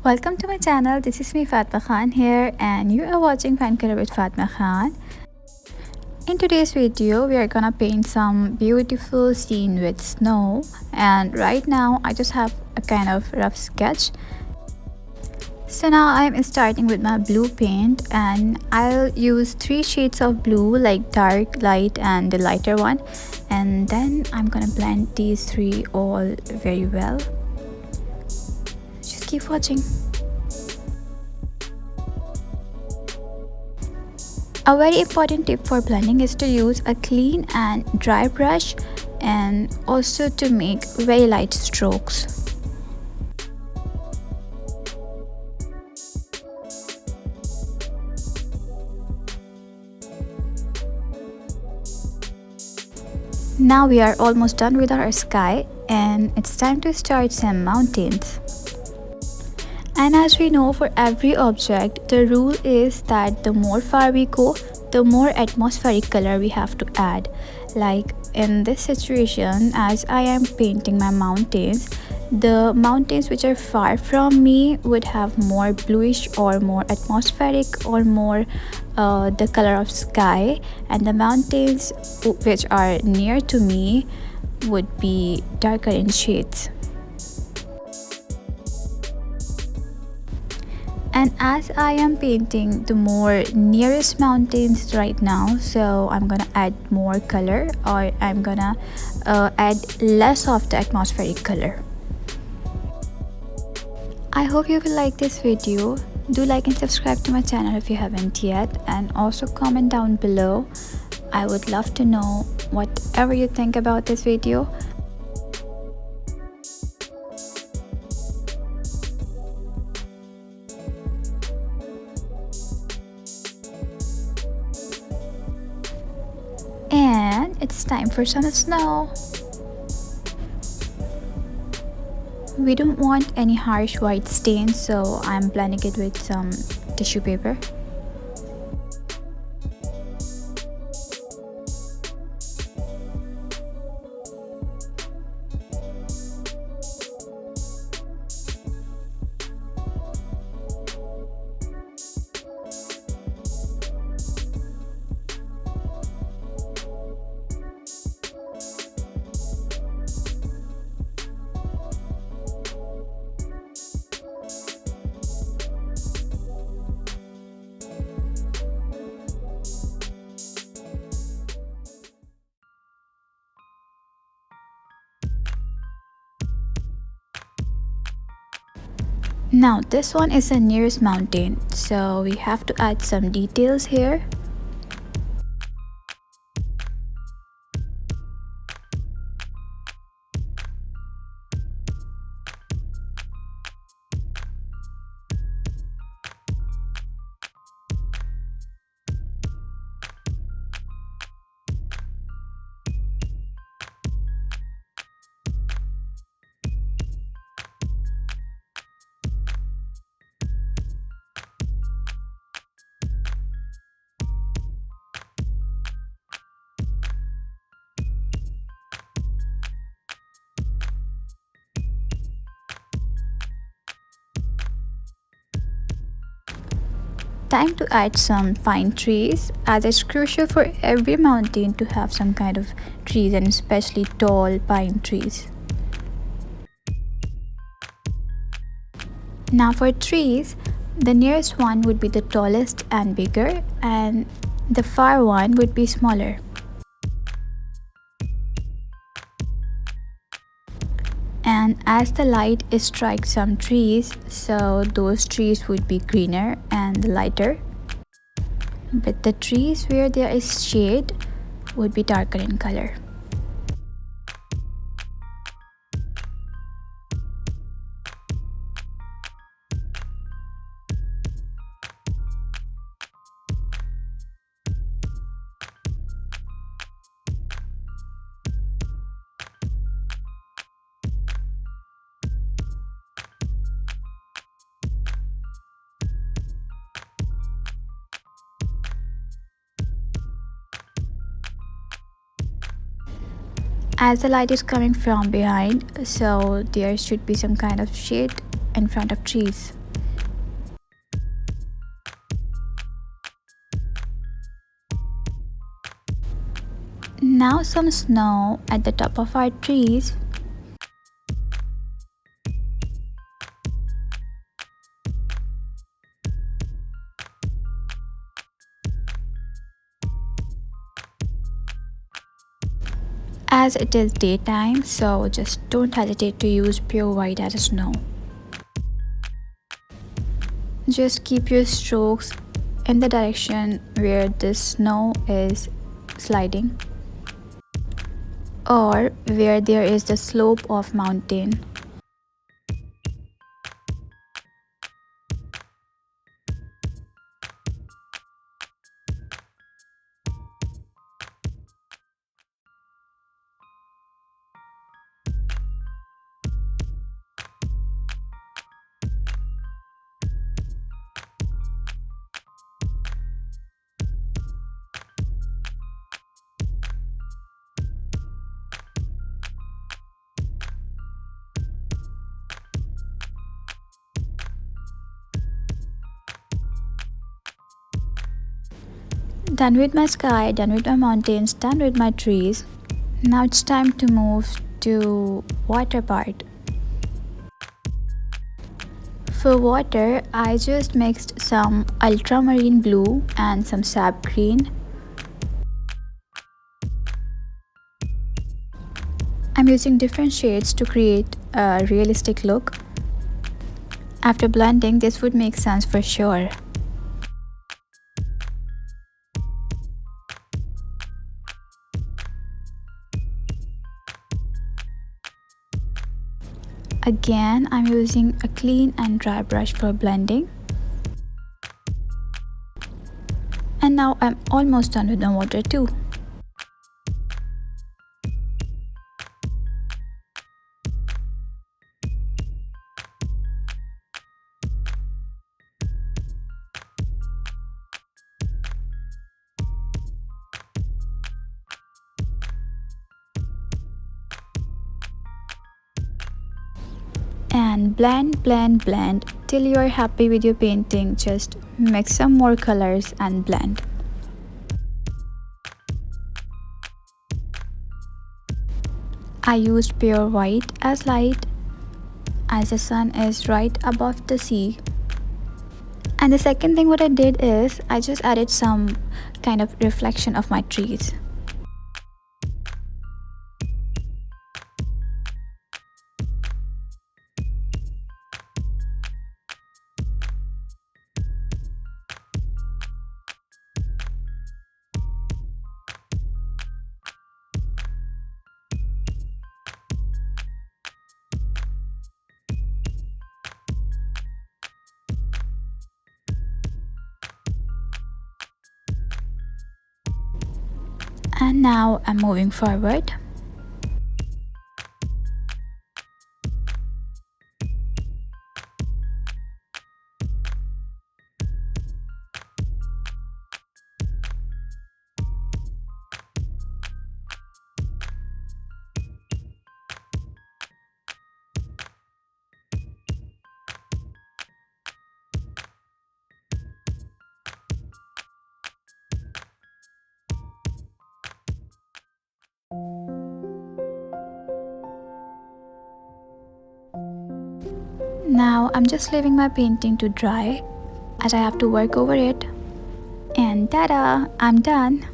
Welcome to my channel. This is me Fatma Khan here and you are watching Fan Color with Fatma Khan. In today's video we are gonna paint some beautiful scene with snow, and right now I just have a kind of rough sketch. So now I'm starting with my blue paint and I'll use 3 shades of blue, like dark, light and the lighter one, and then I'm gonna blend these 3 all very well. Just keep watching. A very important tip for blending is to use a clean and dry brush, and also to make very light strokes. Now we are almost done with our sky and it's time to start some mountains. And as we know, for every object, the rule is that the more far we go, the more atmospheric color we have to add. Like in this situation, as I am painting my mountains, the mountains which are far from me would have more bluish or more atmospheric or more the color of sky, and the mountains which are near to me would be darker in shades. And as I am painting the more nearest mountains right now, so I'm gonna add more color, or I'm gonna add less of the atmospheric color. I hope you will like this video. Do like and subscribe to my channel if you haven't yet, and also comment down below. I would love to know whatever you think about this video. And it's time for some snow. We don't want any harsh white stains, so I'm blending it with some tissue paper. Now this one is the nearest mountain, so we have to add some details here. Time to add some pine trees, as it's crucial for every mountain to have some kind of trees, and especially tall pine trees. Now for trees, the nearest one would be the tallest and bigger, and the far one would be smaller. And as the light strikes some trees, so those trees would be greener and lighter, but the trees where there is shade would be darker in color. As the light is coming from behind, so there should be some kind of shade in front of trees. Now some snow at the top of our trees. As it is daytime, so just don't hesitate to use pure white as snow. Just keep your strokes in the direction where the snow is sliding or where there is the slope of mountain. Done with my sky, done with my mountains, done with my trees. Now it's time to move to water part. For water, I just mixed some ultramarine blue and some sap green. I'm using different shades to create a realistic look. After blending, this would make sense for sure. Again, I'm using a clean and dry brush for blending. And now I'm almost done with the water too. And blend, blend, blend till you are happy with your painting. Just mix some more colors and blend. I used pure white as light as the sun is right above the sea. And the second thing what I did is I just added some kind of reflection of my trees. And now I'm moving forward. Now I'm just leaving my painting to dry as I have to work over it. And ta-da! I'm done!